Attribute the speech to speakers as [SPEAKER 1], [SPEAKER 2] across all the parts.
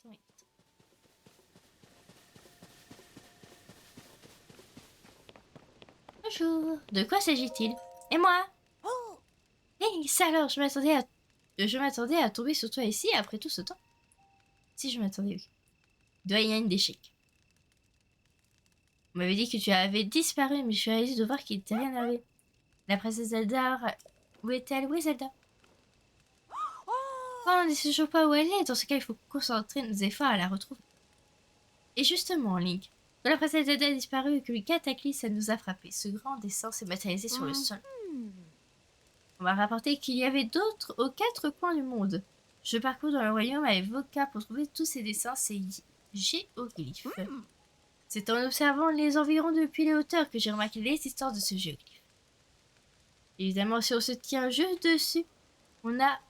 [SPEAKER 1] Oui. Bonjour, de quoi s'agit-il? Et moi? Hey, ça alors, je m'attendais à tomber sur toi ici après tout ce temps. Si je m'attendais, oui. Il doit y avoir une d'échec. On m'avait dit que tu avais disparu, mais je suis ravie de voir qu'il t'est rien arrivé. La princesse Zelda, où est-elle? Où est Zelda? Oh, on ne sait toujours pas où elle est. Dans ce cas, il faut concentrer nos efforts à la retrouver. Et justement, Link, quand la princesse Zelda a disparu et que le cataclysme nous a frappé, ce grand dessin s'est matérialisé sur le sol. On m'a rapporté qu'il y avait d'autres aux quatre coins du monde. Je parcours dans le royaume avec Voka pour trouver tous ces dessins, ces géoglyphes. C'est en observant les environs depuis les hauteurs que j'ai remarqué l'existence de ce géoglyphe. Évidemment, si on se tient juste dessus, on n'a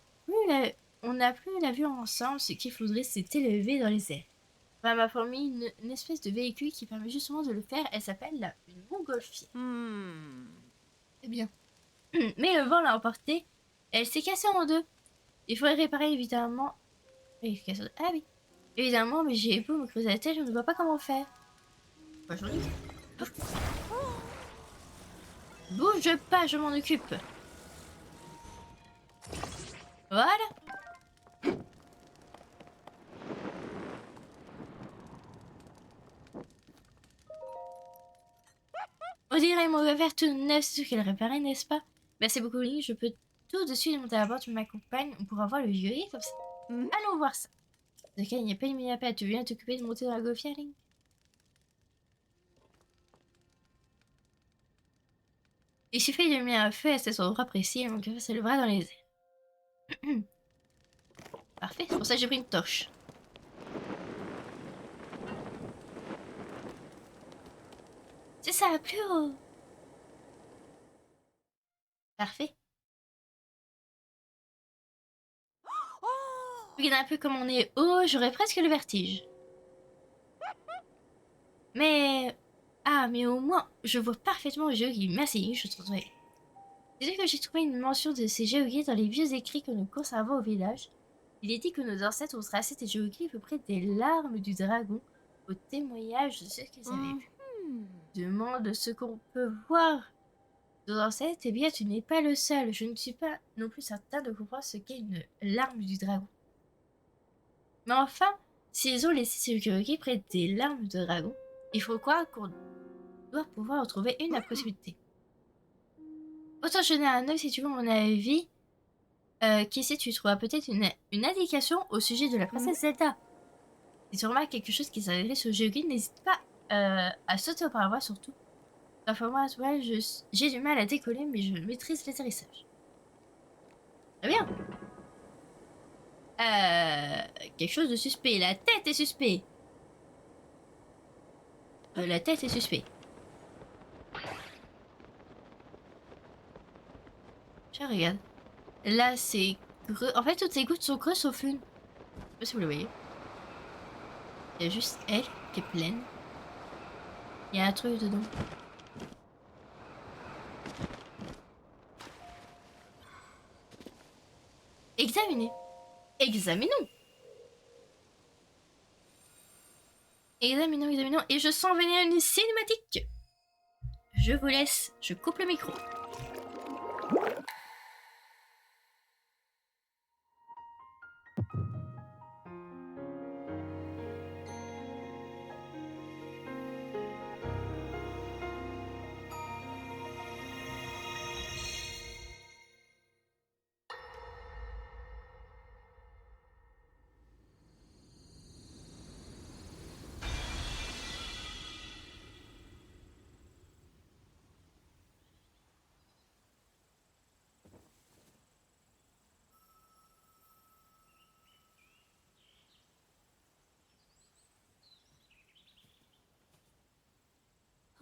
[SPEAKER 1] plus la vue ensemble, ce qu'il faudrait c'est élever dans les airs. Enfin, m'a fourni une espèce de véhicule qui permet justement de le faire. Elle s'appelle une montgolfière. Eh bien. Mais le vent l'a emportée. Elle s'est cassée en deux. Il faudrait réparer évidemment. Ah oui. Évidemment, mais j'ai beau me creuser la tête, je ne vois pas comment faire. Bonjour. Bouge pas, je m'en occupe. Voilà. On dirait mon verre tout neuf, c'est sûr qu'elle réparait, n'est-ce pas? Merci beaucoup, Link. Je peux tout de suite monter à bord, tu m'accompagnes. On pourra voir le vieux comme ça. Allons voir ça. De cas, il n'y a pas une minute à tu viens t'occuper de monter dans la gaufière, Link? Il suffit de mettre un feu à cet endroit précis et mon cœur se lèvera dans les airs. Parfait, c'est pour ça que j'ai pris une torche. C'est ça, plus haut. Parfait. Regarde un peu comme on est haut, j'aurais presque le vertige. Mais... Ah, mais au moins, je vois parfaitement le géoglyphe. Merci, je trouverai. C'est vrai que j'ai trouvé une mention de ces géoglyphes dans les vieux écrits que nous conservons au village. Il est dit que nos ancêtres ont tracé des géoglyphes auprès des larmes du dragon, au témoignage de ce qu'ils avaient vu. Demande ce qu'on peut voir nos ancêtres, eh bien tu n'es pas le seul. Je ne suis pas non plus certain de comprendre ce qu'est une larme du dragon. Mais enfin, s'ils ont laissé ces géoglyphes près des larmes de dragon, il faut croire qu'on doit pouvoir en trouver une à proximité. Autant jeter un œil si tu veux mon avis. Qu'ici tu trouveras peut-être une indication au sujet de la princesse Zelda. Si tu remarques quelque chose qui s'adresse au géoglyphe, n'hésite pas à sauter au paravois surtout. Enfin moi, j'ai du mal à décoller, mais je maîtrise l'atterrissage. Très bien. Quelque chose de suspect. La tête est suspect. La tête est suspect. Je regarde. Là, c'est creux. En fait, toutes ces gouttes sont creuses sauf une. Je sais pas si vous le voyez. Il y a juste elle qui est pleine. Il y a un truc dedans. Examinez. Examinons. Examinons, examinons. Et je sens venir une cinématique. Je vous laisse. Je coupe le micro.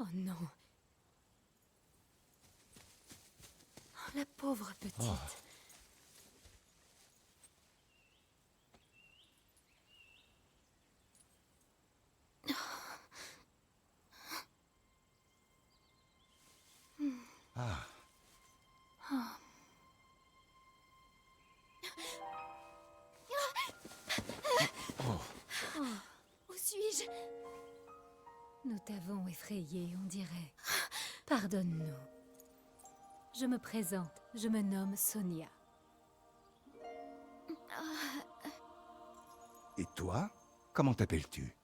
[SPEAKER 2] Oh non. Oh, la pauvre petite.
[SPEAKER 3] Ah. Oh.
[SPEAKER 2] Nous t'avons effrayé, on dirait. Pardonne-nous. Je me présente, je me nomme Sonia.
[SPEAKER 3] Et toi, comment t'appelles-tu?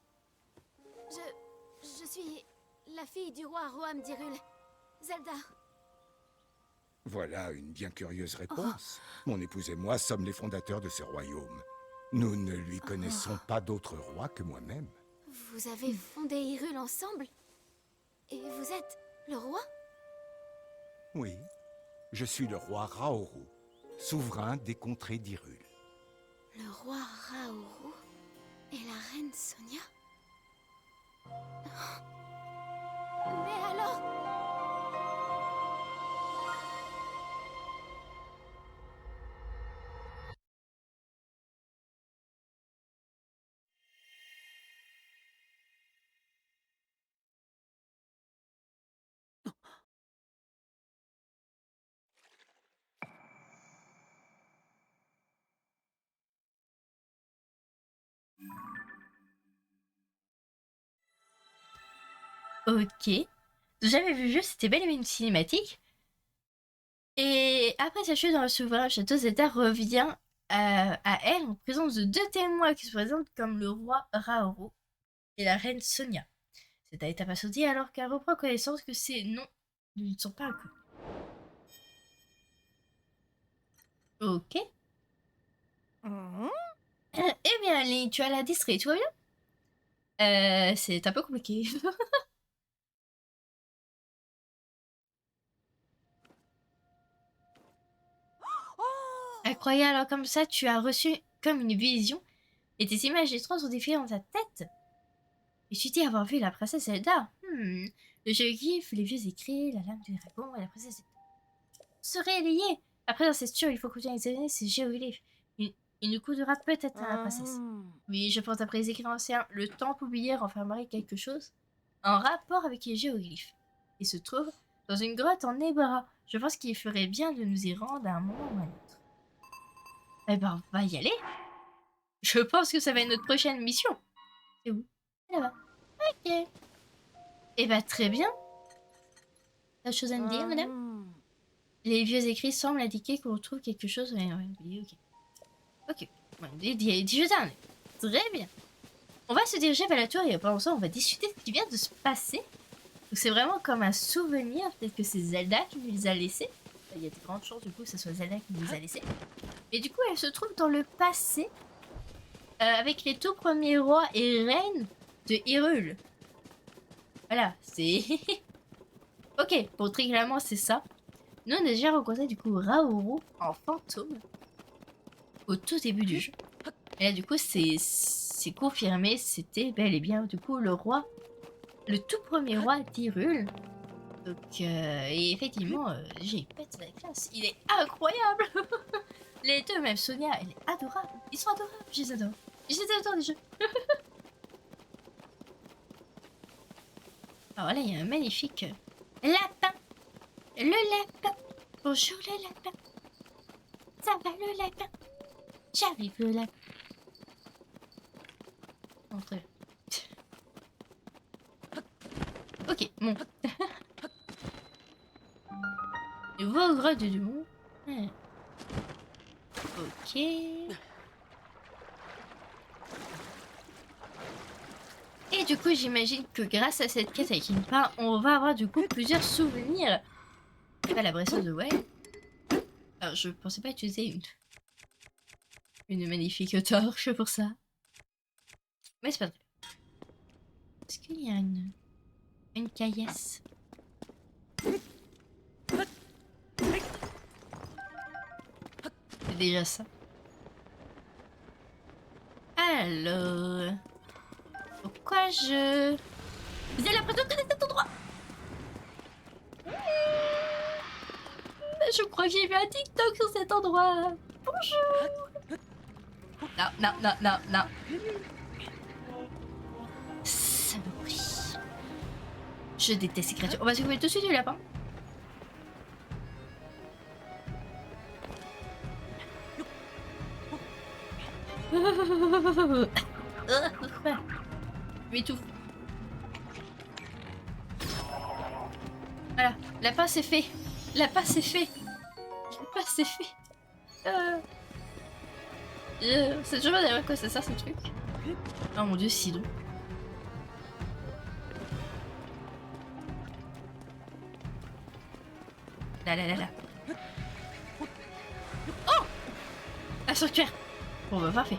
[SPEAKER 2] Je suis la fille du roi Roam d'Hyrule. Zelda.
[SPEAKER 3] Voilà une bien curieuse réponse. Mon épouse et moi sommes les fondateurs de ce royaume. Nous ne lui connaissons pas d'autre roi que moi-même.
[SPEAKER 2] Vous avez fondé Hyrule ensemble? Et vous êtes le roi?
[SPEAKER 3] Oui, je suis le roi Raoru, souverain des contrées d'Hyrule.
[SPEAKER 2] Le roi Raoru et la reine Sonia? Mais alors...
[SPEAKER 1] Ok. J'avais vu juste, c'était bel et bien une cinématique. Et après sa chute dans le souverain château, Zelda revient à elle en présence de deux témoins qui se présentent comme le roi Raoru et la reine Sonia. Cette étape à sauter alors qu'elle reprend connaissance que ces noms ne sont pas inconnus. Ok. Eh bien, Link, tu as la distrait, tout va bien? C'est un peu compliqué. Incroyable, alors comme ça, tu as reçu comme une vision et tes images étranges ont défilé dans ta tête. Et tu dis avoir vu la princesse Zelda. Le géoglyphe, les vieux écrits, la lame du dragon et la princesse Zelda seraient liés. Après, c'est sûr, il faut continuer à examiner ces géoglyphes. Il nous coûtera peut-être à la princesse. Oui, je pense après les écrits anciens, le temple oublié renfermerait quelque chose en rapport avec les géoglyphes. Il se trouve dans une grotte en Ebra. Je pense qu'il ferait bien de nous y rendre à un moment ou à un autre. Eh ben, on va y aller. Je pense que ça va être notre prochaine mission. C'est où? Là-bas. Ok. Eh ben, très bien. T'as chose à me dire, madame? Les vieux écrits semblent indiquer qu'on retrouve quelque chose. Ouais, ok. Ok. Ouais, dis jeter un œil. Très bien. On va se diriger vers la tour et pendant ça, on va discuter de ce qui vient de se passer. Donc c'est vraiment comme un souvenir. Peut-être que c'est Zelda qui nous les a laissés. Il y a de grandes chances du coup que ce soit Zelda qui nous les a laissés. Et du coup, elle se trouve dans le passé avec les tout premiers rois et reines de Hyrule. Voilà, c'est... ok, bon, très clairement, c'est ça. Nous, on a déjà rencontré du coup Raoru en fantôme au tout début du jeu. Et là, du coup, c'est confirmé, c'était bel et bien du coup le roi, le tout premier roi d'Hyrule. Donc, et effectivement, j'ai pète la classe. Il est incroyable. Les deux, même Sonia, elle est adorable. Ils sont adorables, je les adore. Je les adore les jeux. Alors là, il y a un magnifique lapin. Le lapin. Bonjour le lapin. Ça va le lapin? J'arrive le lapin. Oh, très bien. Ok, bon. Nouveau grotte du monde. Ouais. Ok. Et du coup, j'imagine que grâce à cette quête avec Impa, on va avoir du coup plusieurs souvenirs. C'est pas la Breath of the Wild. Alors, je pensais pas utiliser une magnifique torche pour ça. Mais c'est pas vrai. Est-ce qu'il y a une caillasse? C'est déjà ça. Alors... pourquoi je... Vous avez l'impression de connaître cet endroit? Je crois que j'ai vu un TikTok sur cet endroit. Bonjour. Non, non, non, non, non. Saloperie. Je déteste ces créatures. On va s'occuper tout de suite du lapin. Je m'étouffe. Voilà, la passe est fait. La passe est fait. La passe est fait. C'est toujours d'ailleurs quoi ça sert ce truc. Oh mon dieu, si donc. Là. Oh, un sanctuaire. Bon bah parfait.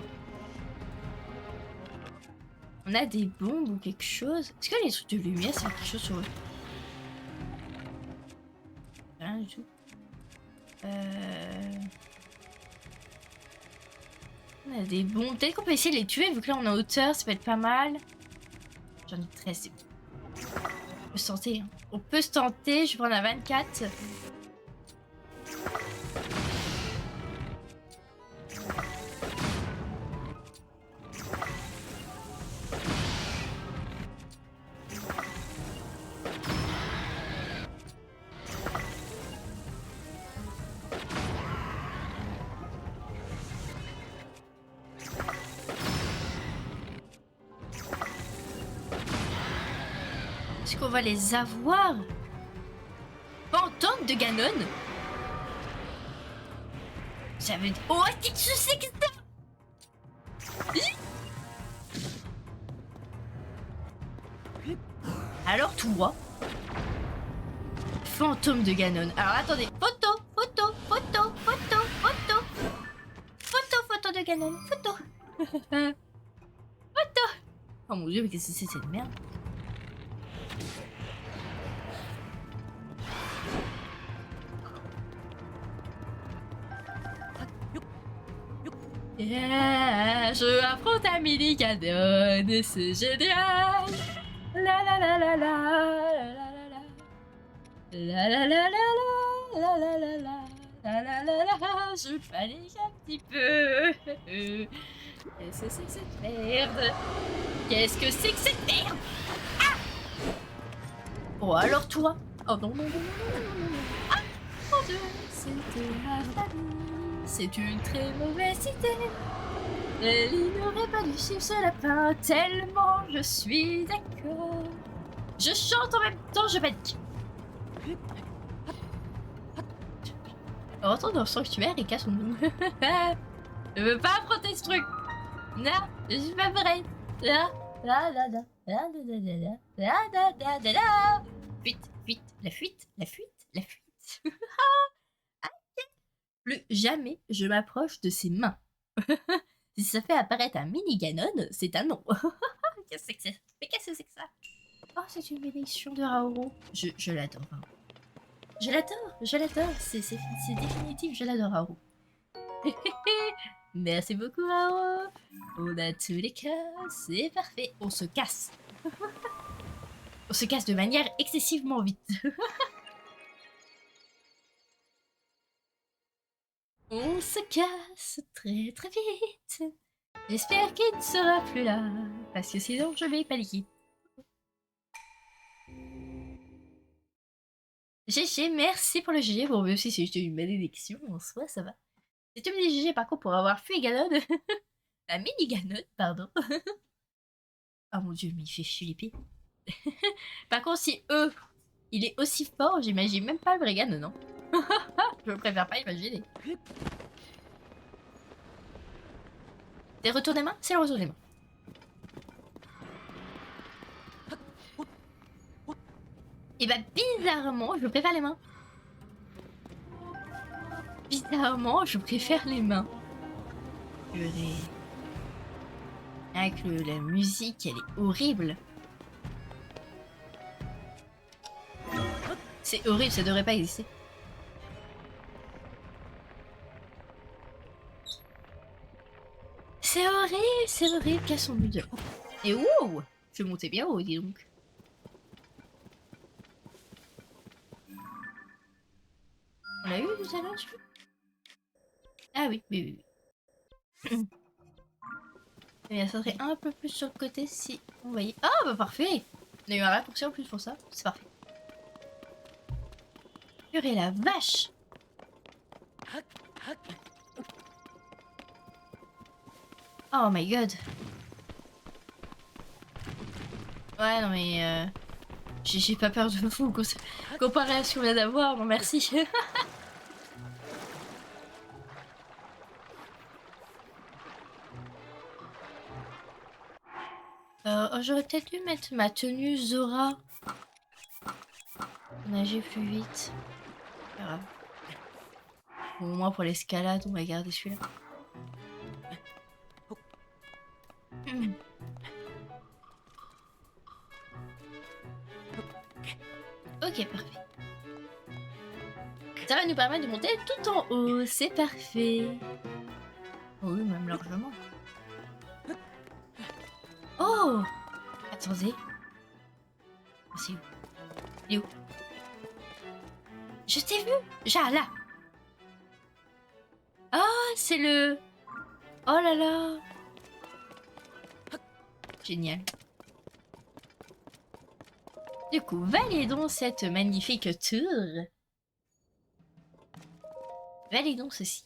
[SPEAKER 1] On a des bombes ou quelque chose. Est-ce que les trucs de lumière ça fait quelque chose sur eux? Rien du tout. On a des bombes. Peut-être qu'on peut essayer de les tuer vu que là on est en hauteur, ça peut être pas mal. J'en ai 13, c'est bon. On peut se tenter. Hein. On peut se tenter, je vais prendre à 24. Est-ce qu'on va les avoir? Fantôme de Ganon? Ça veut dire... Oh, qu'est-ce que c'est que ça? Alors toi? Fantôme de Ganon. Alors attendez. Photo de Ganon. Photo. Oh mon dieu, mais qu'est-ce que c'est cette merde? Yeah, je affronte un mini Ganon et c'est génial. La la la la la la la la la la la la la la la la la. Je panique un petit peu. Qu'est-ce que c'est que cette merde? Qu'est-ce que c'est que cette merde? Ah! Oh alors toi? Oh non non non non non non non. Ah mon dieu, c'était ma famille. C'est une très mauvaise idée. Elle n'aurait pas dû suivre ce lapin tellement je suis d'accord. Je chante en même temps, je panique. On retourne dans le sanctuaire et casse mon Je veux pas affronter ce truc. Non, je suis pas prête. Là, là, là, là, là, là, là, là, là, là, là, là, là. Fuite, fuite, la fuite, la fuite, la fuite. Plus jamais je m'approche de ses mains. Si ça fait apparaître un mini Ganon, c'est un non. Qu'est-ce que c'est que ça? Mais qu'est-ce que c'est que ça? Oh, c'est une bénédiction de Raouro. Je l'adore. Hein. Je l'adore. C'est définitif, je l'adore, Raouro. Merci beaucoup, Raouro. On a tous les cas, c'est parfait. On se casse. On se casse de manière excessivement vite. On se casse très très vite. J'espère qu'il ne sera plus là, parce que sinon je vais paniquer. GG, merci pour le GG. Bon, même si c'est juste une malédiction, en soi, ça va. C'est une mini GG par contre pour avoir fui Ganon. La mini Ganon, pardon. Oh mon dieu, mais il fait flipper. Par contre, si eux, il est aussi fort, j'imagine même pas le vrai Ganon, non? Je préfère pas imaginer. C'est le retour des mains? C'est le retour des mains. Et bah bizarrement, je préfère les mains. Bizarrement, je préfère les mains. Purée. Avec la musique, elle est horrible. C'est horrible, ça devrait pas exister. C'est horrible, cassons-nous de là. Et wow, je montais bien haut, dis donc. On l'a eu tout à l'heure, je crois. Ah oui. Eh bien, ça serait un peu plus sur le côté si on voyait. Ah bah parfait. On a eu un raccourci en plus pour ça, c'est parfait. Purée la vache. Oh my god. Ouais, non mais... J'ai pas peur de vous comparé à ce qu'on vient d'avoir, non merci. Oh, j'aurais peut-être dû mettre ma tenue Zora. Nager plus vite. Pas grave. Au moins pour l'escalade, on va garder celui-là. Ok, parfait. Ça va nous permettre de monter tout en haut, c'est parfait. Oh oui, même largement. Oh! Attendez. C'est où? Il est où? Je t'ai vu! Là! Ah, c'est le... Oh là là! Génial. Du coup, validons cette magnifique tour. Validons ceci.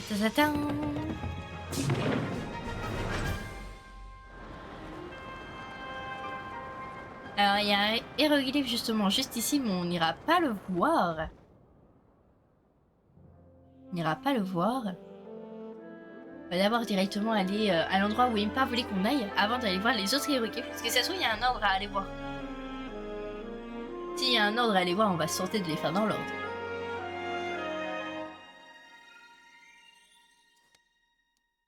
[SPEAKER 1] Ta-ta-ta-tan. Alors, il y a un hiéroglyphe justement juste ici, mais on n'ira pas le voir. On n'ira pas le voir. On va d'abord directement aller à l'endroit où Impa voulait qu'on aille avant d'aller voir les autres hiéroglyphes. Parce que ça se trouve, il y a un ordre à aller voir. S'il y a un ordre à aller voir, on va se tenter de les faire dans l'ordre.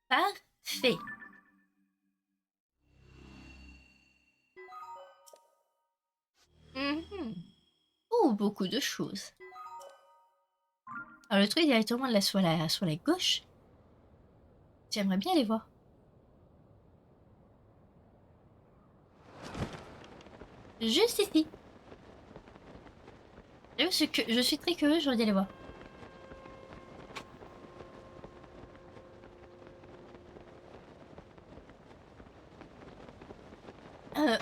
[SPEAKER 1] Parfait. Oh, beaucoup de choses. Alors, le truc directement là sur la gauche. J'aimerais bien les voir. Juste ici. Je suis très curieuse, j'aurais dû les voir.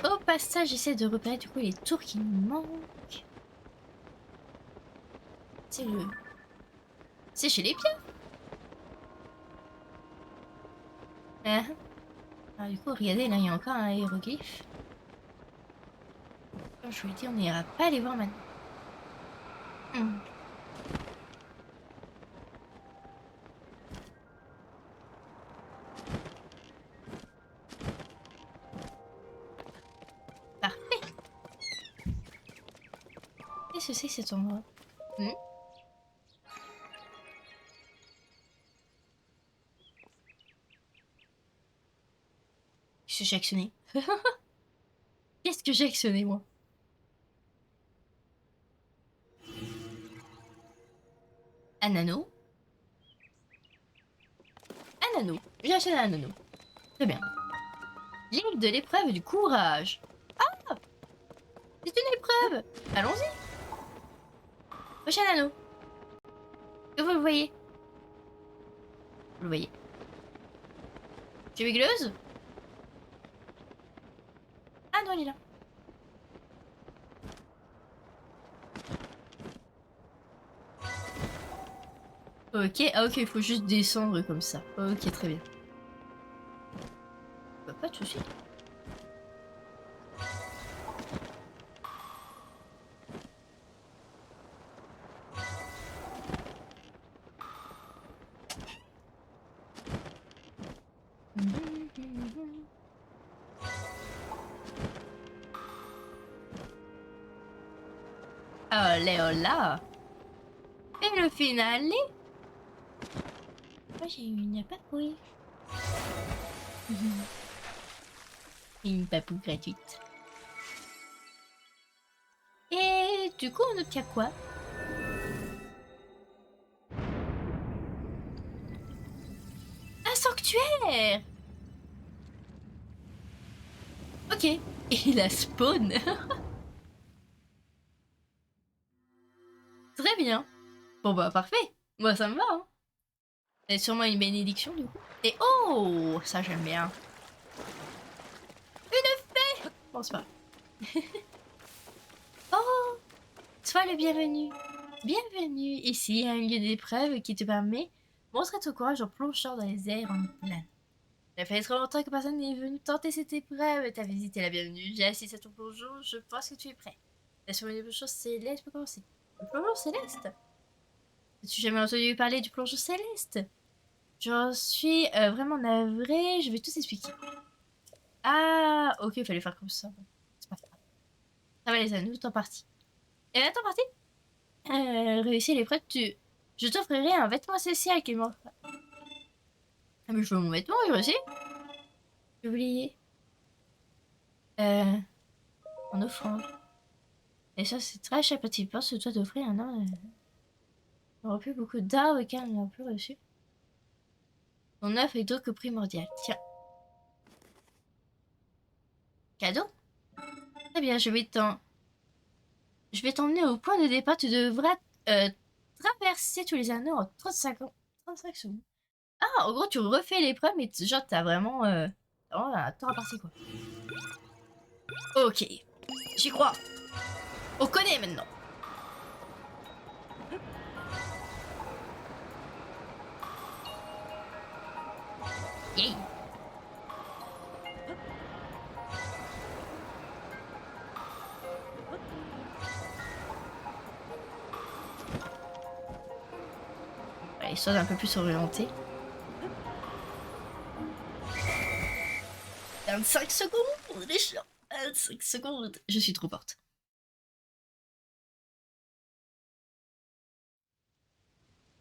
[SPEAKER 1] Au passage, j'essaie de repérer du coup les tours qui nous manquent. C'est le... C'est chez les pierres. Ah. Alors du coup, regardez, là il y a encore un hiéroglyphe. Comme je vous l'ai dit, on n'ira pas les voir maintenant. Parfait. Qu'est-ce que c'est cet endroit? Qu'est-ce que j'ai actionné? Qu'est-ce que j'ai actionné, moi? Un anneau. Un anneau. J'ai acheté un anneau. Très bien. Ligue de l'épreuve du courage. Ah! C'est une épreuve. Allons-y. Prochain anneau. Que vous le voyez? Vous le voyez? Tu es bigleuse? Ah non, il est là. Ok, ah ok, il faut juste descendre comme ça. Ok, très bien. Bah, pas de soucis. Olé, hola. Et le finale. Moi j'ai eu une papouille. Une papouille gratuite. Et du coup on obtient quoi? Un sanctuaire. Ok. Et la spawn. Très bien. Bon bah parfait. Moi ça me va. Hein. C'est sûrement une bénédiction du coup. Et oh, ça j'aime bien. Une fée. Bon c'est pas grave. Oh, sois le bienvenu. Bienvenue ici, un lieu d'épreuve qui te permet de montrer ton courage en plongeant dans les airs en plein. Ça fait trop longtemps que personne n'est venu tenter cette épreuve. Ta visite est la bienvenue. J'ai assisté à ton plongeon, je pense que tu es prêt. La cérémonie de plongeon céleste peut commencer. Le plongeon céleste? As-tu jamais entendu parler du plongeon céleste? J'en suis vraiment navrée, je vais tout expliquer. Ah, ok, il fallait faire comme ça. Bon, c'est pas grave. Ça va les anneaux, temps parti. Et là, temps parti? Réussis l'épreuve, je t'offrirai un vêtement spécial qui m'offre. Ah, mais je veux mon vêtement, je réussis. J'ai oublié. Euh, en offrande. Et ça, c'est très cher petit pain, je dois t'offrir un an. J'aurais plus beaucoup d'art auquel on n'a plus reçu. Ton offre est donc primordiale. Tiens. Cadeau? Très bien, je vais t'emmener au point de départ. Tu devras traverser tous les anneaux en 35 secondes. Ah, en gros, tu refais l'épreuve, mais genre, t'as vraiment un temps à partir, quoi. Ok, j'y crois. On connaît maintenant. Yay. Allez, sois un peu plus orienté. 25 secondes, les chiens. 25 secondes. Je suis trop forte.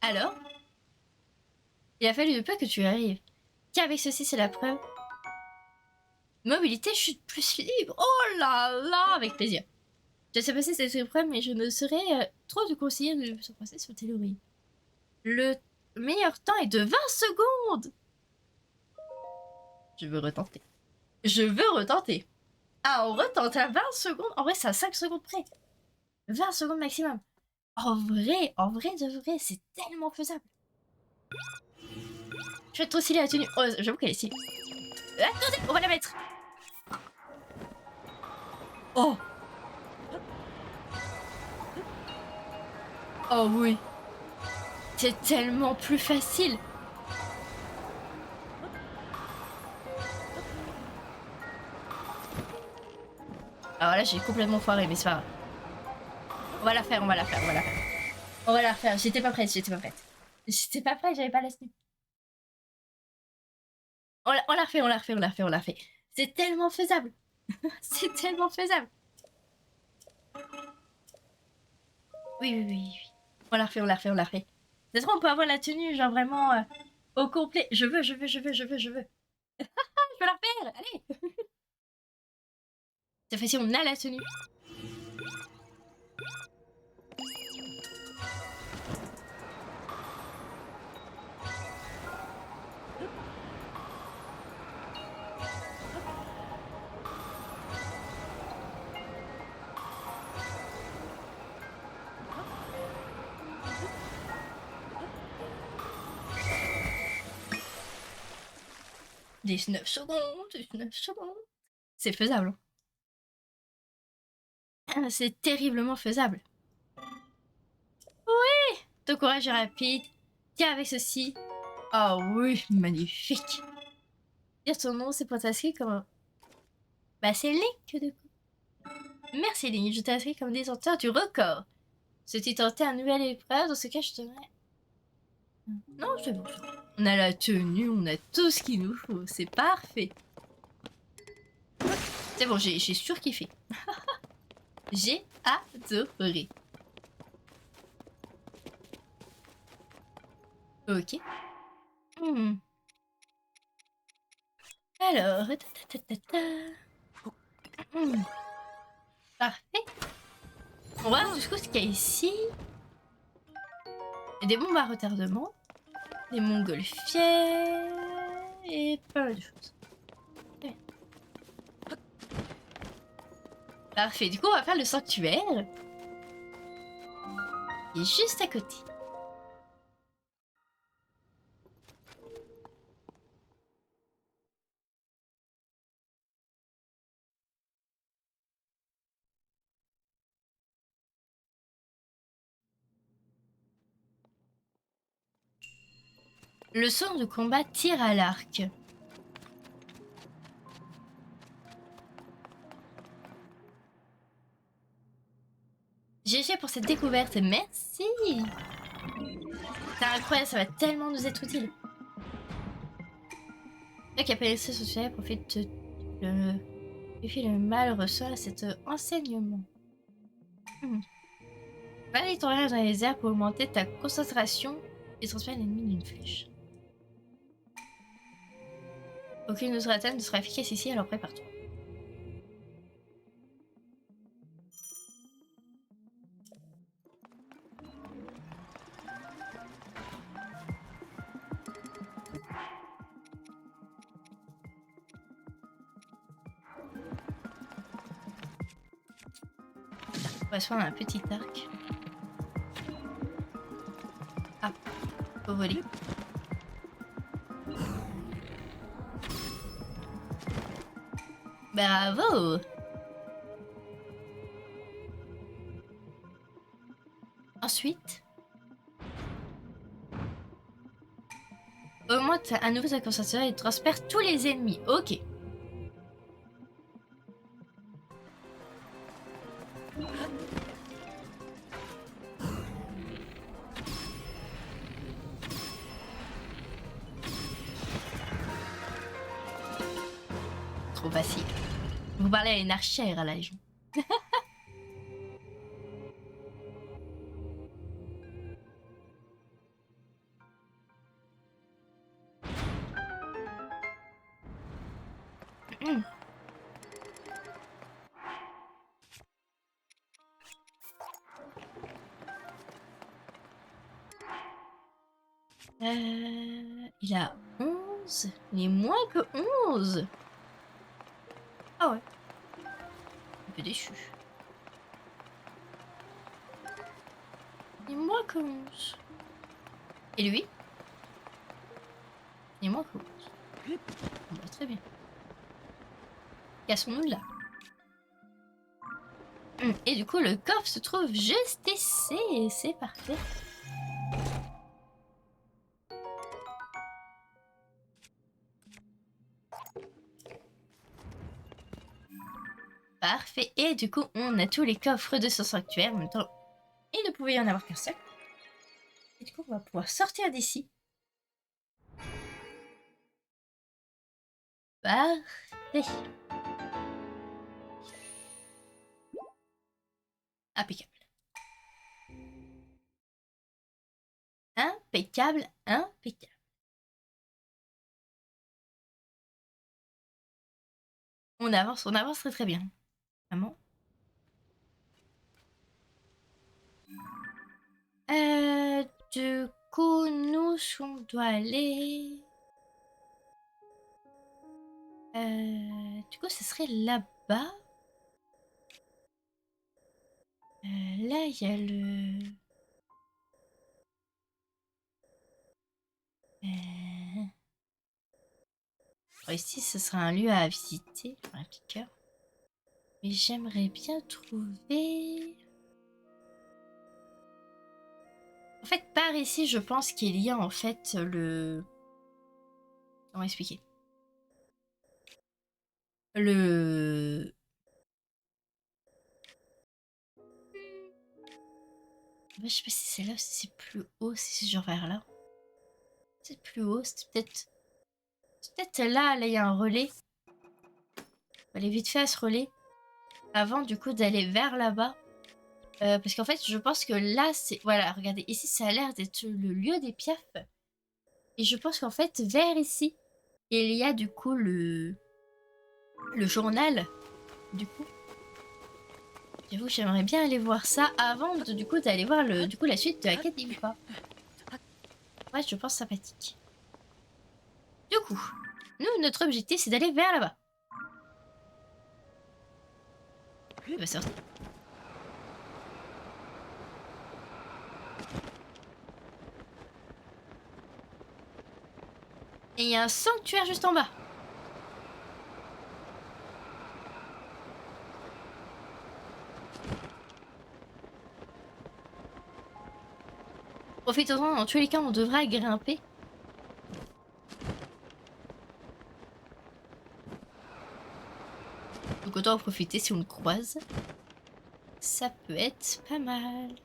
[SPEAKER 1] Alors, il a fallu de peu que tu arrives. Tiens, avec ceci, c'est la preuve. Mobilité, chute plus libre. Oh là là, avec plaisir. Je sais passer cette épreuve, mais je ne saurais trop te conseiller de se passer sur Telluride. Le meilleur temps est de 20 secondes. Je veux retenter. Je veux retenter. Ah, on retente à 20 secondes. En vrai, c'est à 5 secondes près. 20 secondes maximum. En vrai de vrai, c'est tellement faisable. Je vais trop stylé la tenue. Oh, j'avoue qu'elle est stylée. Attendez, on va la mettre. Oh. Oh oui. C'est tellement plus facile. Alors là, j'ai complètement foiré, mais c'est pas grave. On va la faire, on va la faire, on va la faire. On va la refaire. J'étais pas prête, j'étais pas prête. J'étais pas prête, j'avais pas la tenue. On la refait, on la refait, on la refait, on la refait. C'est tellement faisable. C'est tellement faisable. Oui, oui, oui, oui. On la refait, on la refait, on la refait. C'est trop, on peut avoir la tenue, genre vraiment au complet. Je veux, je veux, je veux, je veux, je veux. Je peux la refaire, allez. Cette fois-ci, on a la tenue. « 19 secondes, 19 secondes. » C'est faisable. Ah, c'est terriblement faisable. Oui, ton courage est rapide. Tiens, avec ceci. Oh oui, magnifique. Dire ton nom, c'est pour t'inscrire comme un... Bah, c'est Link, de coup. Merci, Link. Je t'inscris comme détenteur du record. Si tu tentais une nouvelle épreuve, dans ce cas, je te donnerais... Non, c'est bon. On a la tenue, on a tout ce qu'il nous faut. C'est parfait. C'est bon, j'ai surkiffé. J'ai adoré. Ok. Hmm. Alors... Hmm. Parfait. On va voir du coup ce qu'il y a ici. Il y a des bombes à retardement, des montgolfières et pas mal de choses. Ouais. Parfait, du coup on va faire le sanctuaire. Il est juste à côté. Leçon de combat tir à l'arc. GG pour cette découverte, merci. C'est incroyable, ça va tellement nous être utile. Ceux qui appellent ça social profite le... Et puis le mal reçoit cet enseignement. Balaye ton regard dans les airs pour augmenter ta concentration et transférer l'ennemi d'une flèche. Aucune autre attaque ne sera efficace ici, alors prépare-toi. On va se prendre un petit arc. Ah, faut voler. Bravo! Ensuite, augmente à nouveau sa concentration et transperce tous les ennemis. Ok. Trop facile. Vous parlez à une archère à la Légion. Il a 11. Il est moins que 11. Ah ouais. Un peu déçu. Il est moins que 11. Et lui? Il est moins que 11. Bon, bah, très bien. Cassons-nous là. Et du coup, le coffre se trouve juste ici. Et c'est parfait. Parfait. Et du coup, on a tous les coffres de ce sanctuaire. En même temps, il ne pouvait y en avoir qu'un seul. Et du coup, on va pouvoir sortir d'ici. Parfait. Impeccable. Impeccable, impeccable. On avance très très bien. Vraiment. Du coup, nous, on doit aller... du coup, ce serait là-bas. Là, il y a le... Alors ici, ce sera un lieu à visiter. Un petit cœur. Mais j'aimerais bien trouver... En fait, par ici, je pense qu'il y a en fait le... Comment expliquer? Le... Je sais pas si c'est là ou si c'est plus haut, si c'est genre vers là. C'est plus haut, c'est peut-être... C'est peut-être là, il y a un relais. On va aller vite fait à ce relais. Avant du coup d'aller vers là-bas. Parce qu'en fait, je pense que là, c'est... Voilà, regardez, ici, ça a l'air d'être le lieu des piafs. Et je pense qu'en fait, vers ici, il y a du coup le journal. Du coup, j'avoue, j'aimerais bien aller voir ça avant de, du coup d'aller voir la suite de la quête d'Impa. Ouais, je pense sympathique. Du coup, nous, notre objectif, c'est d'aller vers là-bas. Il va sortir. Et il y a un sanctuaire juste en bas. Profitons-en, dans tous les cas, on devra grimper. autant en profiter si on le croise. Ça peut être pas mal.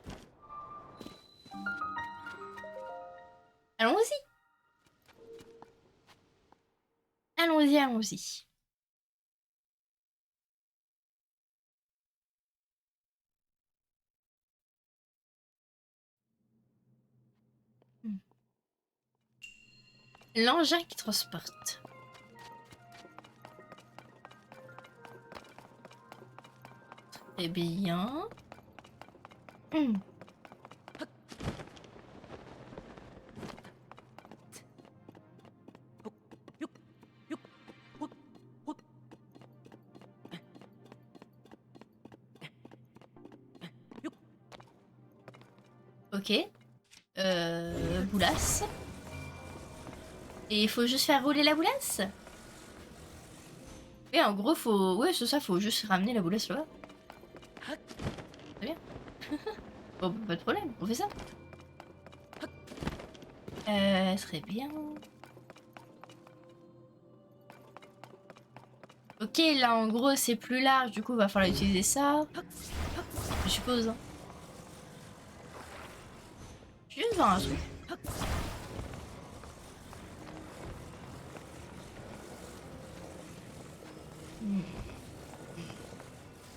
[SPEAKER 1] Allons-y. Allons-y, allons-y. L'engin qui transporte. Très bien. Ok. Boulasse. Et il faut juste faire rouler la boulasse. Et en gros, faut... Ouais, c'est ça, faut juste ramener la boulasse là-bas. Très bien. Bon, pas de problème, on fait ça. Très bien. Ok, là en gros c'est plus large, du coup il va falloir utiliser ça. Je suppose. Hein. Je vais juste voir un truc.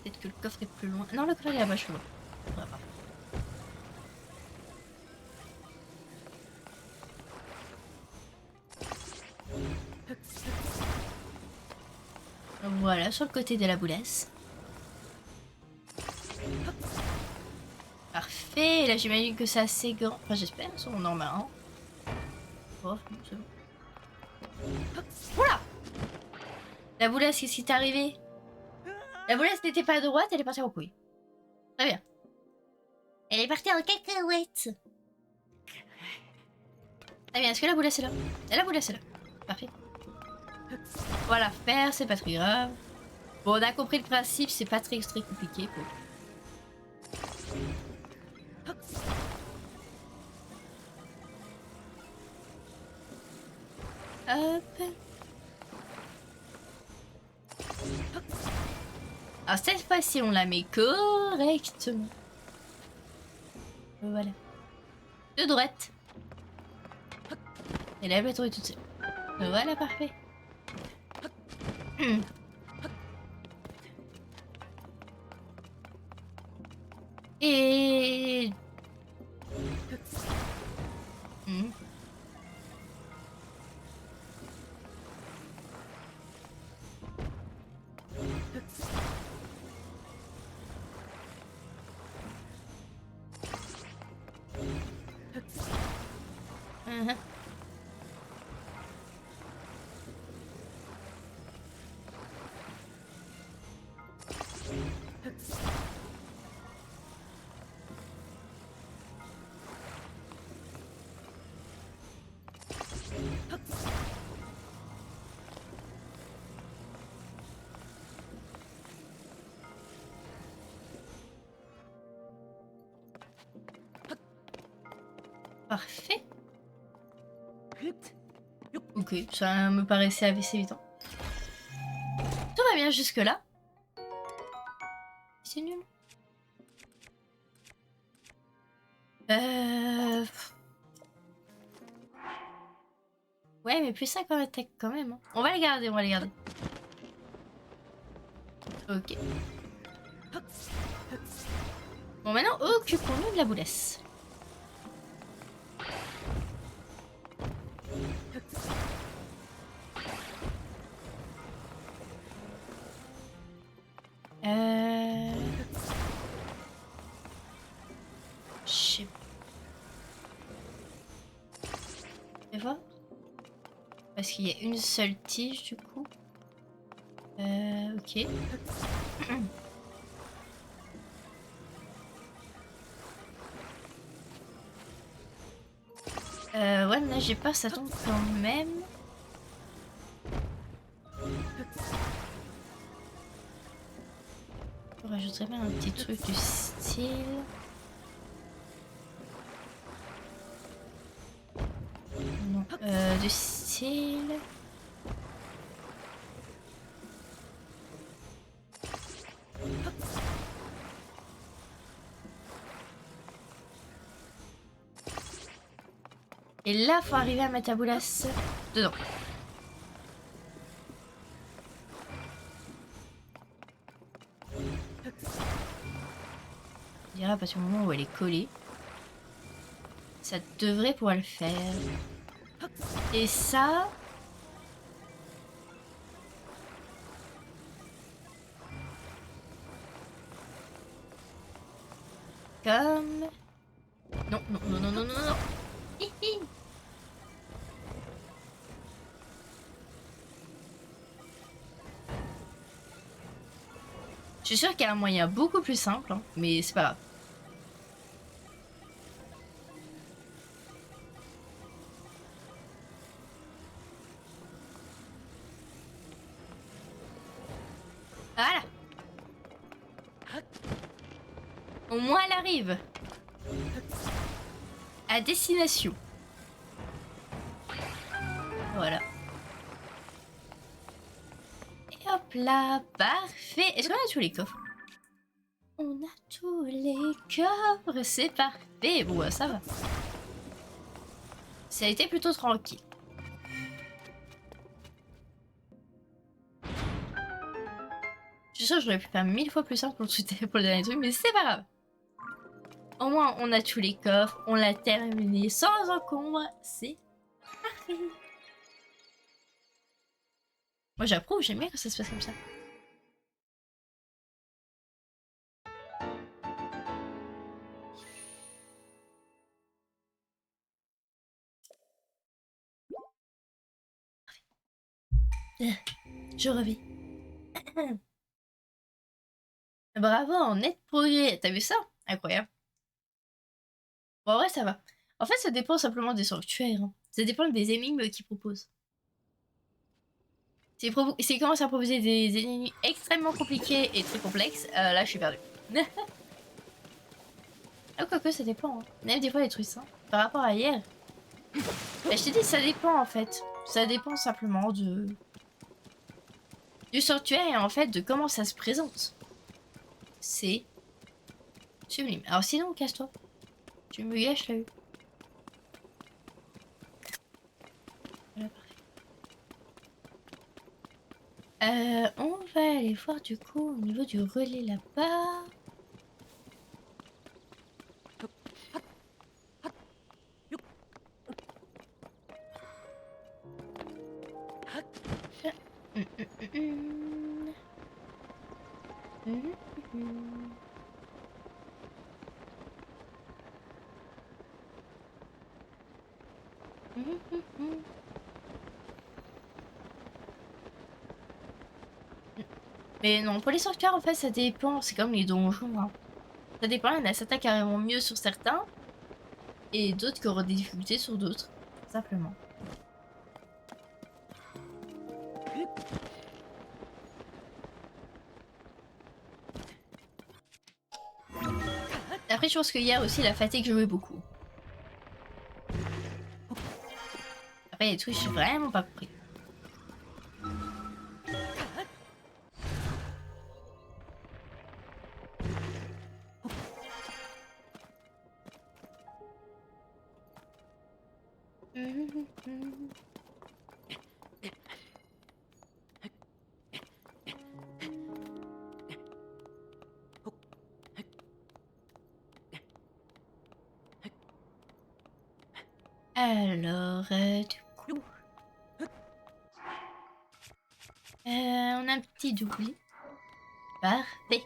[SPEAKER 1] Peut-être que le coffre est plus loin. Non, le coffre il est là-bas, je suis loin. Voilà, sur le côté de la boulasse. Parfait, là j'imagine que c'est assez grand. Enfin j'espère, sur mon normal. Hein. Oh, c'est bon. Oula! La boulasse, qu'est-ce qui t'est arrivé? La boulasse n'était pas droite, elle est partie en couille. Très bien. Elle est partie en cacahuète. Très bien, est-ce que la boulasse est là? Et la boulasse est là. Parfait. Voilà, faire, c'est pas très grave. Bon, on a compris le principe, c'est pas très compliqué. Quoi. Hop. Alors cette fois-ci, on la met correctement. Voilà. De droite. Et là, elle va tomber toute seule. Voilà, parfait. Et... Parfait. Ok, ça me paraissait assez évident. Tout va bien jusque-là. C'est nul. Ouais, mais plus ça quand attaque quand même. Hein. On va les garder, on va les garder. Ok. Bon, maintenant, occupons-nous de la boulasse. Je sais pas. Fais voir. Parce qu'il y a une seule tige du coup. Ok. Ouais, là j'ai peur, ça tombe quand même. Je rajouterais bien un petit truc du style. Non, du style. Et là, faut arriver à mettre la boulasse dedans. On dirait à partir du moment où elle est collée. Ça devrait pouvoir le faire. Et ça... Comme... Non, non, non, non, non, non, non. Hi, hi. Je suis sûre qu'il y a un moyen beaucoup plus simple, hein, mais c'est pas grave. Voilà. Au moins elle arrive. À destination. Voilà. Et hop là, parfait. Est-ce qu'on a tous les coffres? On a tous les coffres, c'est parfait. Bon, ça va. Ça a été plutôt tranquille. Je suis sûre que j'aurais pu faire 1000 fois plus simple pour le dernier truc, mais c'est pas grave. Au moins, on a tous les coffres, on l'a terminé sans encombre, c'est parfait. Moi j'approuve, j'aime bien quand ça se passe comme ça. Je revis. Bravo, en net progrès. T'as vu ça? Incroyable. Bon, en vrai, ça va. En fait, ça dépend simplement des sanctuaires. Hein. Ça dépend des énigmes qu'ils proposent. S'ils commencent à proposer des énigmes extrêmement compliquées et très complexes, là, je suis perdue. Ah, quoique, ça dépend. Hein. Même des fois, les trucs simples. Par rapport à hier. Bah, je t'ai dit, ça dépend, en fait. Ça dépend simplement du sanctuaire et en fait de comment ça se présente. C'est sublime. Alors sinon, casse-toi. Tu me gâches la vue. Voilà, parfait. On va aller voir du coup au niveau du relais là-bas. Mais non, pour les sanctuaires, en fait, ça dépend. C'est comme les donjons. Hein. Ça dépend. Il y en a certains qui arriveront mieux sur certains. Et d'autres qui auront des difficultés sur d'autres. Simplement. Après, je pense qu'il y a aussi la fatigue jouait beaucoup. Après, il y a des trucs que j'ai vraiment pas compris. Alors, du coup... on a un petit doublé. Parfait.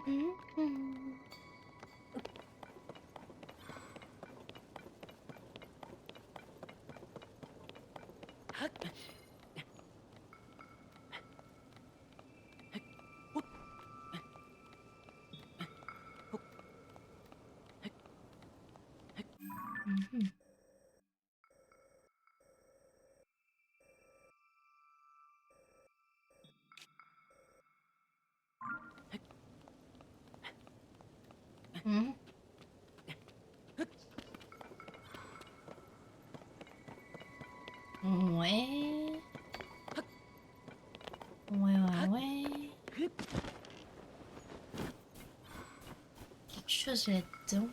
[SPEAKER 1] Mhm. Ouais. Ouais. Quelque chose là-dedans.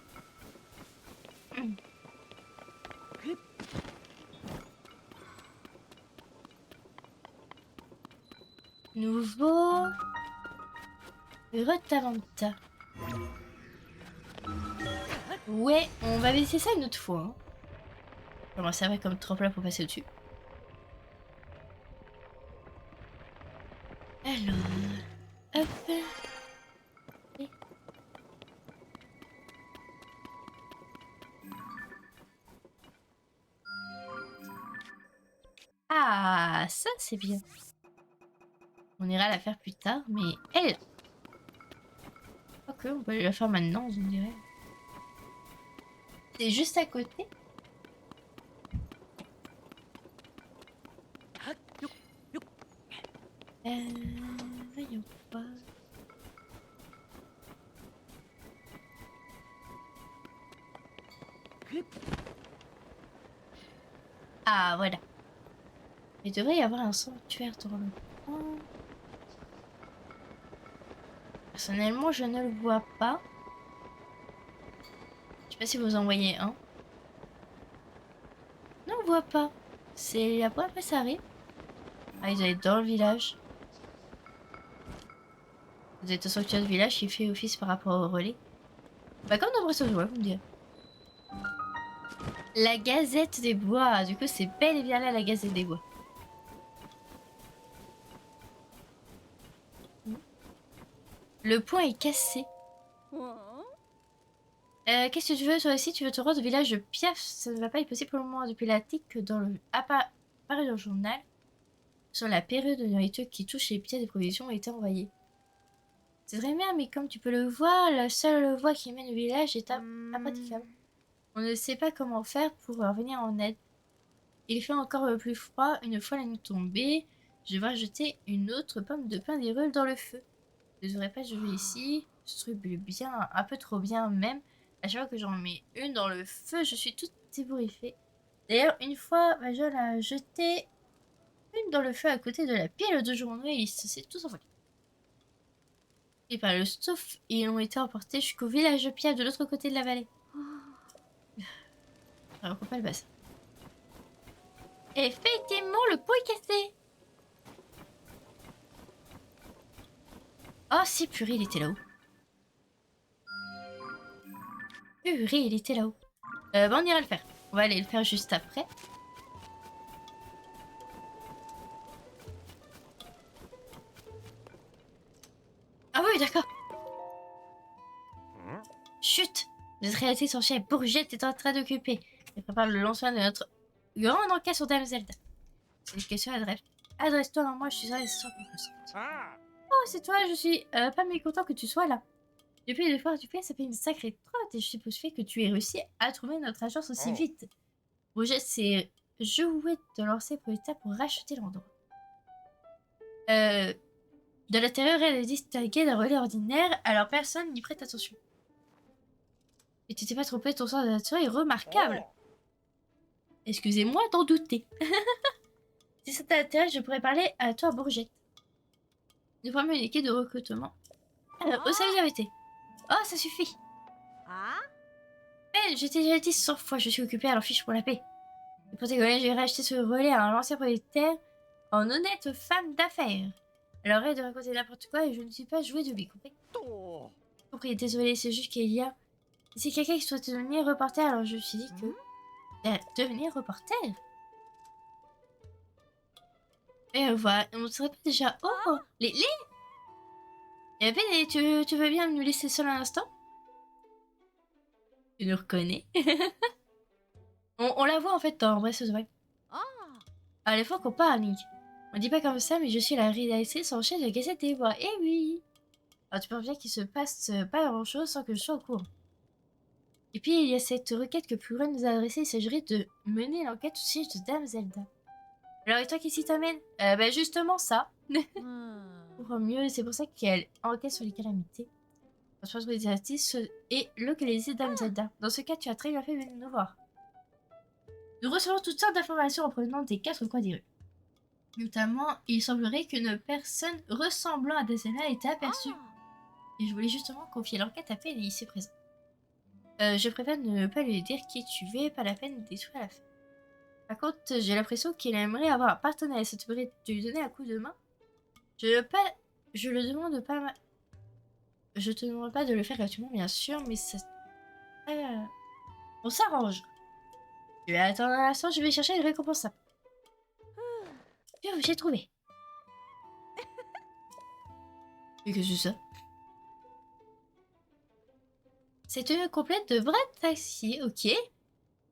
[SPEAKER 1] Nouveau. Retavanta. Ouais, on va laisser ça une autre fois. Hein. On va servir comme tremplin pour passer au-dessus. Alors, hop. Et... Ah, ça c'est bien. On ira la faire plus tard, mais elle. Ok, on peut la faire maintenant, on dirait. C'est juste à côté. Voyons voir. Ah, voilà. Il devrait y avoir un sanctuaire dans le coin. Personnellement, je ne le vois pas. Je sais pas si vous en voyez un. Non, on le voit pas. C'est la première fois que ça arrive. Ah, ils doivent être dans le village. Vous êtes au sanctuaire de village qui fait office par rapport au relais. Bah comme dans Breath of the Wild, vous me direz. La Gazette des Bois. Du coup, c'est bel et bien là la Gazette des Bois. Le pont est cassé. Qu'est-ce que tu veux toi aussi? Tu veux te rendre au village de Piaf? Ça ne va pas être possible pour le moment depuis l'article dans le apparu dans le journal sur la période de nourriture qui touche les pièces de provisions a été envoyée. C'est très bien, mais comme tu peux le voir, la seule voie qui mène au village est impraticable. On ne sait pas comment faire pour venir en aide. Il fait encore plus froid une fois la nuit tombée. Je vais jeter une autre pomme de pain d'érule dans le feu. Je ne devrais pas jouer ici. Ce truc brûle bien, un peu trop bien même. À chaque fois que j'en mets une dans le feu, je suis toute ébouriffée. D'ailleurs, une fois, Majol a jeté une dans le feu à côté de la pile de journée et ils se sont tous envolés. Et par le souffle, ils ont été emportés jusqu'au village de Pia de l'autre côté de la vallée. Alors, on pas le bassin. Effectivement, le pot est cassé. Oh si, purée, il était là-haut. Purée, il était là-haut. Bon, on ira le faire. On va aller le faire juste après. Ah oui, d'accord. Chut. Notre réalité son chef Bourgette est en train d'occuper. Elle prépare le lancement de notre grande enquête sur Dame Zelda. C'est une question adresse-toi à moi, je suis sûr et sûr que Oh, c'est toi, je suis pas mécontent que tu sois là. Depuis le fois du fait, ça fait une sacrée trotte et je suppose fait que tu aies réussi à trouver notre agence aussi vite. Bourgette s'est joué de lancer pour l'État pour racheter l'endroit. De l'intérieur, elle est distinguée d'un relais ordinaire, alors personne n'y prête attention. Et tu t'es pas trompé, ton sens de nature est remarquable. Excusez-moi d'en douter. Si ça t'intéresse, je pourrais parler à toi, Bourgette. Nous formons une équipe de recrutement. Au service de vérité. Oh, ça suffit. Je t'ai déjà dit 100 fois, je suis occupée, alors fiche pour la paix. Et pour tes collègues, j'ai racheté ce relais à un ancien propriétaire en honnête femme d'affaires. Elle aurait de raconter n'importe quoi et je ne suis pas jouée de lui, compris? Compris, désolé, c'est juste qu'il y a... C'est quelqu'un qui souhaite devenir reporter, alors je me suis dit que... devenir reporter? Et voilà, on ne serait pas déjà... Oh, les... Eh ben, tu veux bien nous laisser seul un instant? Tu nous reconnais? on la voit en fait dans Breath of the Wild. À la fois qu'on parle, Link. On dit pas comme ça, mais je suis la rédactrice en chef de Gazette des Bois. Eh oui! Alors tu penses bien qu'il se passe pas grand chose sans que je sois au courant. Et puis il y a cette requête que Plura nous a adressée, il s'agirait de mener l'enquête au siège de Dame Zelda. Alors et toi qui s'y t'amène? Bah justement ça. Pour mieux, c'est pour ça qu'elle enquête sur les calamités. Je pense que les artistes et localiser Dame Zelda. Dans ce cas, tu as très bien fait de venir nous voir. Nous recevons toutes sortes d'informations en provenance des 4 coins des rues. Notamment, il semblerait qu'une personne ressemblant à Dazena ait été aperçue. Et je voulais justement confier l'enquête à Pen ici présent. Je préfère ne pas lui dire qui tu es, pas la peine de détruire la fête. Par contre, j'ai l'impression qu'il aimerait avoir un partenaire. Ça te ferait de lui donner un coup de main. Je le demande pas. Je te demande pas de le faire gratuitement, bien sûr, mais ça. On s'arrange. Je vais attendre un instant, je vais chercher une récompense. J'ai trouvé. Et que c'est ça? C'est une complète de vrai taxi, ok.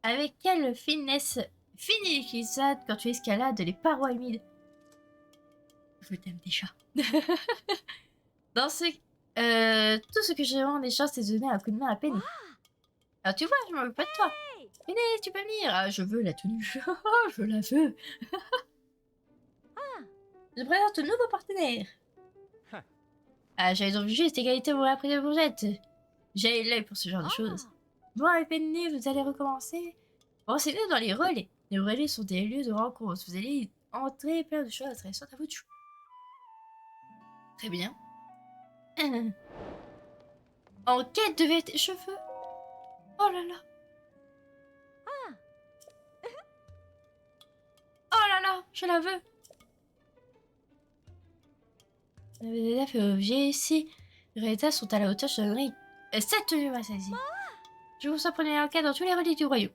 [SPEAKER 1] Avec quelle finesse finie les glissades quand tu escalades les parois humides. Je t'aime déjà. Dans ce... tout ce que je demande des chances, c'est de donner un coup de main à Penny. Alors tu vois, je m'en veux pas de toi. Penny, tu peux venir. Ah, je veux la tenue. Je la veux. Je présente un nouveau partenaire. Ah, j'avais donc juste égalité pour la prise de bourgette. J'ai l'œil pour ce genre de choses. Bon, avec Penny, vous allez recommencer. Renseignez dans les relais. Les relais sont des lieux de rencontre. Vous allez entrer plein de choses intéressantes à vous de jouer. Très bien. En quête de tes cheveux. Oh là là. Oh là là, je la veux. Les élèves et objets ici. Les résultats sont à la hauteur, je donnerai cette tenue ma saisie. Je vous en prenez un cas dans tous les relais du royaume.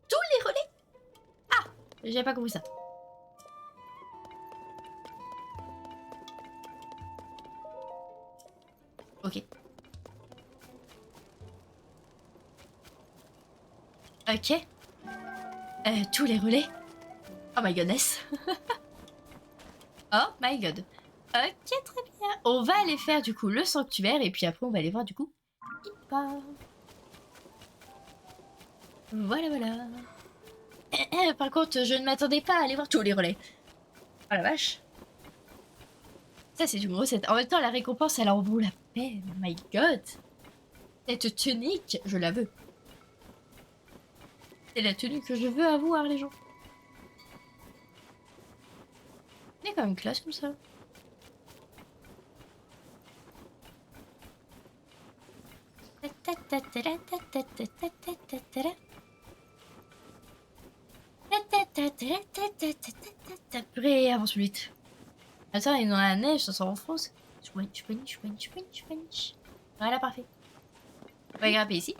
[SPEAKER 1] Tous les relais? Ah, j'ai pas compris ça. Ok. Ok. Tous les relais. Oh my goodness. Oh my god. Ok, très bien. On va aller faire du coup le sanctuaire et puis après on va aller voir du coup Hippa. Voilà, voilà. Par contre, je ne m'attendais pas à aller voir tous les relais. Oh la vache. Ça, c'est une recette. En même temps, la récompense, elle en vaut la peine. Oh my god. Cette tunique, je la veux. C'est la tenue que je veux avoir, les gens. Elle est quand même classe comme ça. Purée, avance vite. Attends, il est dans la neige, ça s'enfonce. Voilà, parfait. On va grimper ici.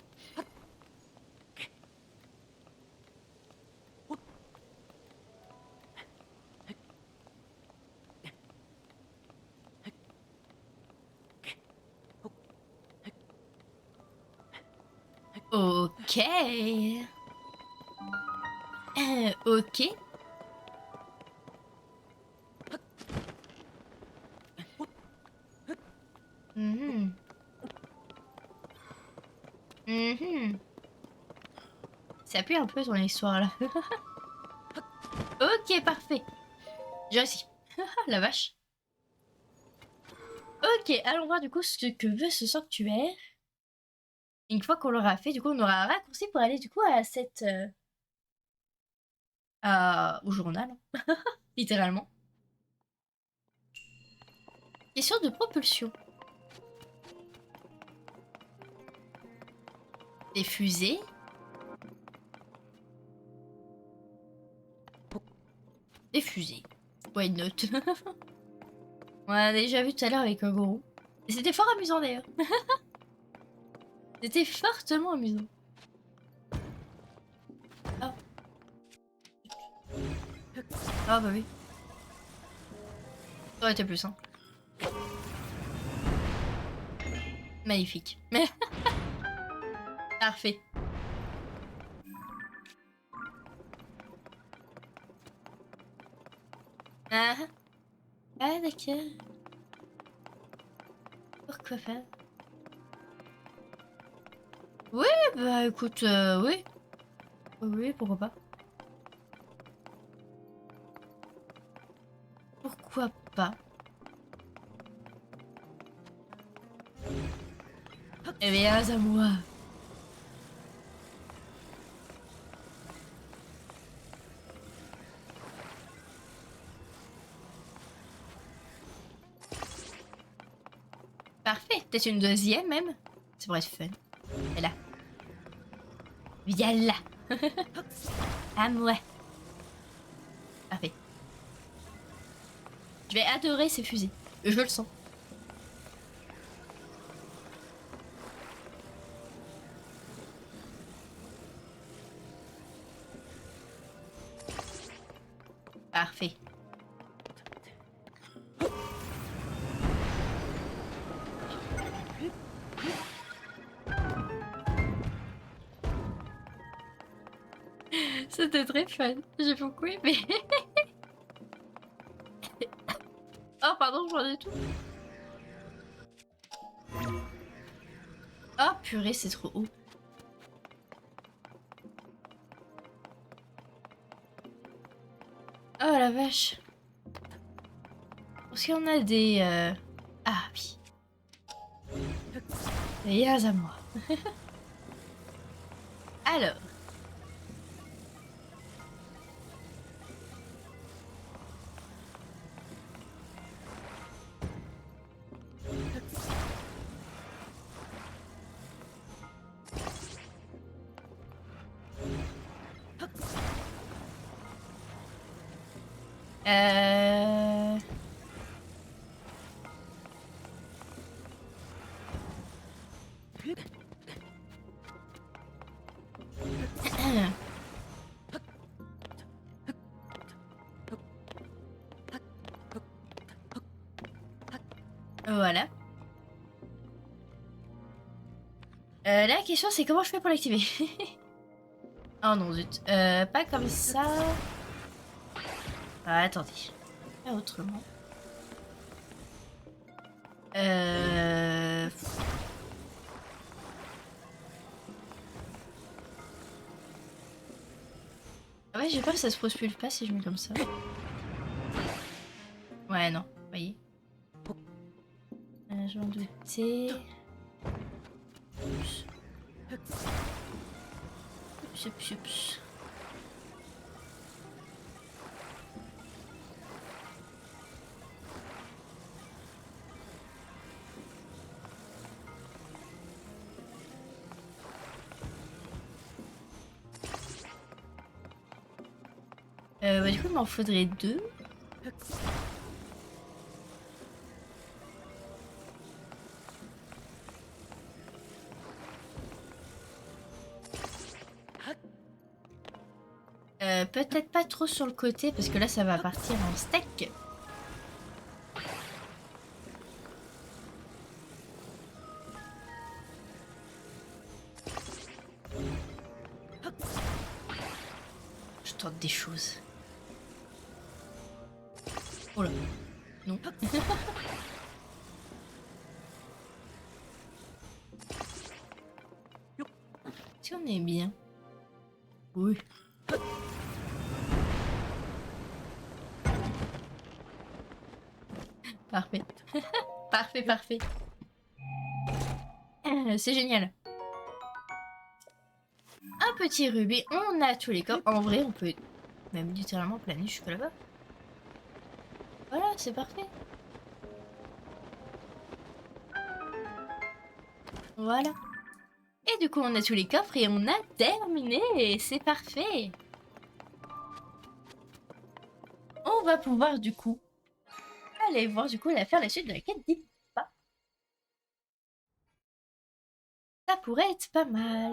[SPEAKER 1] Ok. Ok. Mhm. Mhm. Ça pue un peu ton histoire là. Ok, parfait. J'ai réussi. La vache. Ok, allons voir du coup ce que veut ce sanctuaire. Une fois qu'on l'aura fait, du coup, on aura un raccourci pour aller du coup à cette... au journal. Littéralement. Question de propulsion. Des fusées. Des fusées. Why not? On a déjà vu tout à l'heure avec un gourou. Et c'était fort amusant d'ailleurs. C'était fortement amusant. Ah. Ah bah oui. Ça aurait été plus simple. Magnifique. Parfait. Ah, ah d'accord. Pourquoi pas? Oui, bah écoute, oui. Oui, pourquoi pas? Pourquoi pas? Eh bien, à moi. Parfait. Peut-être une deuxième même. Ça pourrait être fun. Et là. Viens là. À moi. Parfait. Je vais adorer ces fusées. Je le sens. Parfait. C'était très fun. J'ai beaucoup aimé. Oh, pardon, j'en ai tout. Oh, purée, c'est trop haut. Oh la vache. Est-ce qu'on a des... Ah oui. Viens à moi. Alors. Euh... Voilà. La question c'est comment je fais pour l'activer. Oh non zut. Pas comme ça. Ah, attendez. Pas autrement. Ah ouais, j'ai peur que ça se propulse pas si je mets comme ça. Ouais, non. Vous voyez. Je m'en doutais. Oups. Oups, oups, oups. Bah, du coup, il m'en faudrait 2. Peut-être pas trop sur le côté parce que là ça va partir en steak. Je tente des choses. Oh là. Non. Si on est bien. Oui. Parfait. Parfait, parfait. C'est génial. Un petit rubis, on a tous les corps. En vrai, on peut même littéralement planer jusque là-bas. Voilà, c'est parfait. Voilà. Et du coup, on a tous les coffres et on a terminé. C'est parfait. On va pouvoir du coup aller voir du coup faire la suite de la quête d'Ippa. Ça pourrait être pas mal.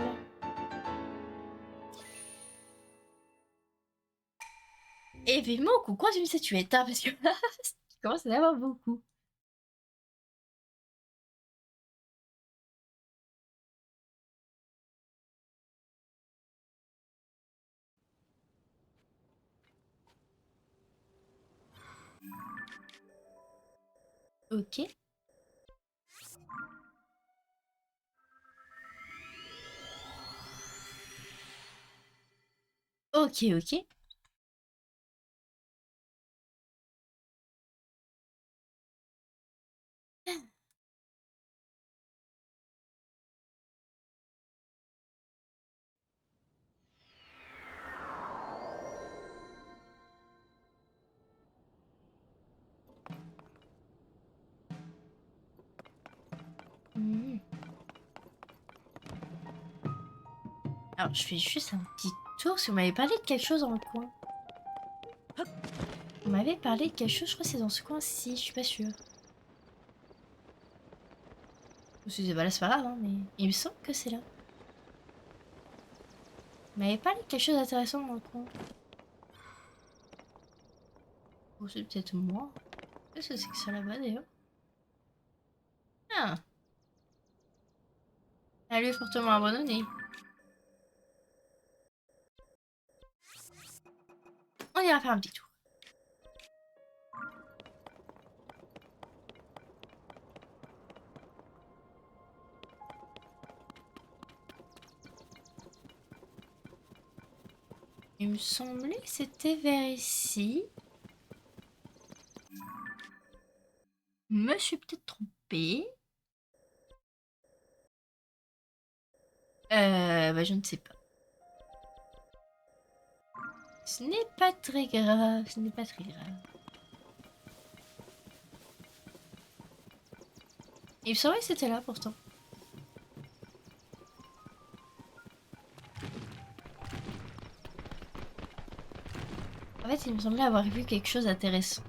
[SPEAKER 1] Et vivement qu'on croise une statuette, hein, parce que là, il commence à y en avoir beaucoup. Ok. Ok, ok. Alors, je fais juste un petit tour, parce qu'on m'avait parlé de quelque chose dans le coin. On m'avait parlé de quelque chose, je crois que c'est dans ce coin-ci, je suis pas sûre. Si c'est pas là, c'est pas grave, hein, mais il me semble que c'est là. On m'avait parlé de quelque chose d'intéressant dans le coin. Bon, c'est peut-être moi. Qu'est-ce que c'est que ça là-bas d'ailleurs? Ah, un lieu fortement abandonné. On ira faire un petit tour. Il me semblait que c'était vers ici. Me suis peut-être trompée. Bah je ne sais pas. Ce n'est pas très grave, ce n'est pas très grave. Il me semblait que c'était là pourtant. En fait, il me semblait avoir vu quelque chose d'intéressant.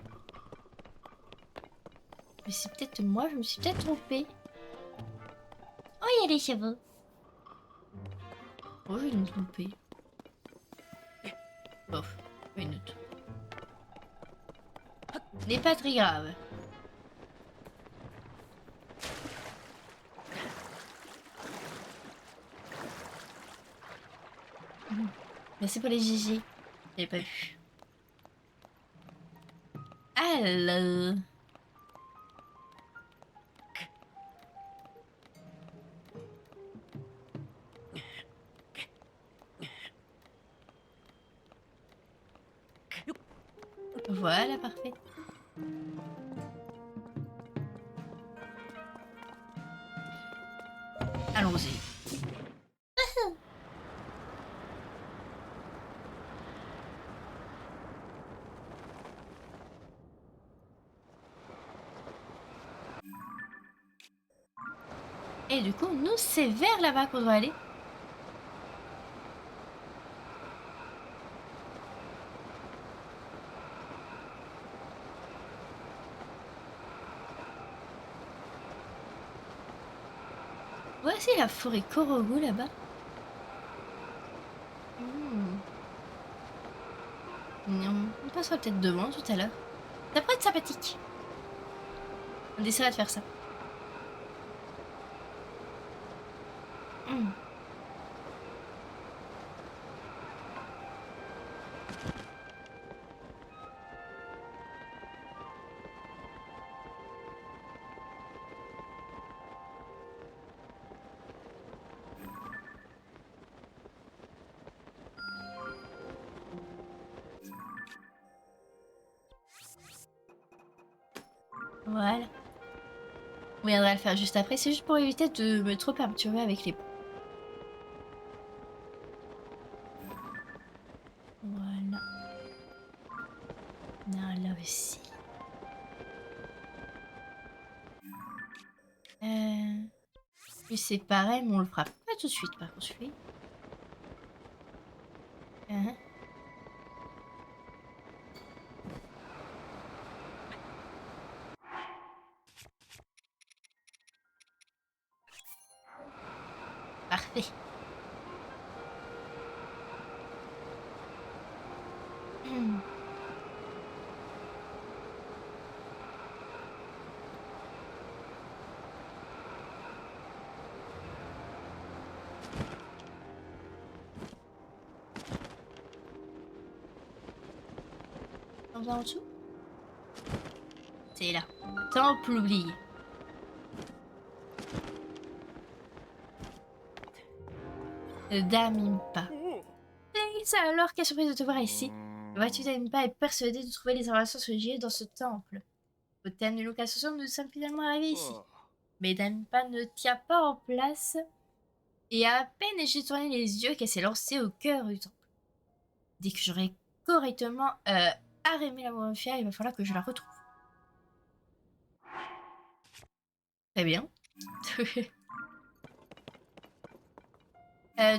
[SPEAKER 1] Mais c'est peut-être moi, je me suis peut-être trompée. Oh, il y a les chevaux. Oh, je vais me tromper. Bof, une autre. N'est pas très grave. Merci pour les GG. J'avais pas vu. Alors. Voilà, parfait. Allons-y. Et du coup, nous, c'est vers là-bas qu'on doit aller. Voici la forêt Korogu là-bas. On passera peut-être devant tout à l'heure. Ça pourrait être sympathique. On essaiera de faire ça. Hmm. Voilà. On viendra le faire juste après. C'est juste pour éviter de me trop perturber avec les... Voilà. Non, là aussi. Puis c'est pareil, mais on le fera pas tout de suite par contre, celui. Hein. Parfait. Hmm. On va en dessous. C'est là. Temple oublié. Damimpa. C'est alors, quelle surprise de te voir ici. Vois-tu, Damimpa est persuadée de trouver les informations sur les dans ce temple. Au thème de l'occasion, nous sommes finalement arrivés ici. Mais Damimpa ne tient pas en place. Et à peine j'ai tourné les yeux qu'elle s'est lancée au cœur du temple. Dès que j'aurai correctement arrêté la momia, il va falloir que je la retrouve. Très bien.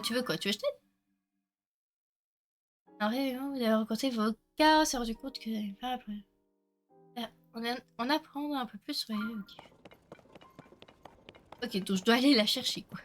[SPEAKER 1] Tu veux quoi? Tu veux que je t'aide? Un réunion, vous avez rencontré vos cas, s'est rendu compte que vous n'avez pas après. On apprend un peu plus sur les... Ok, donc je dois aller la chercher, quoi.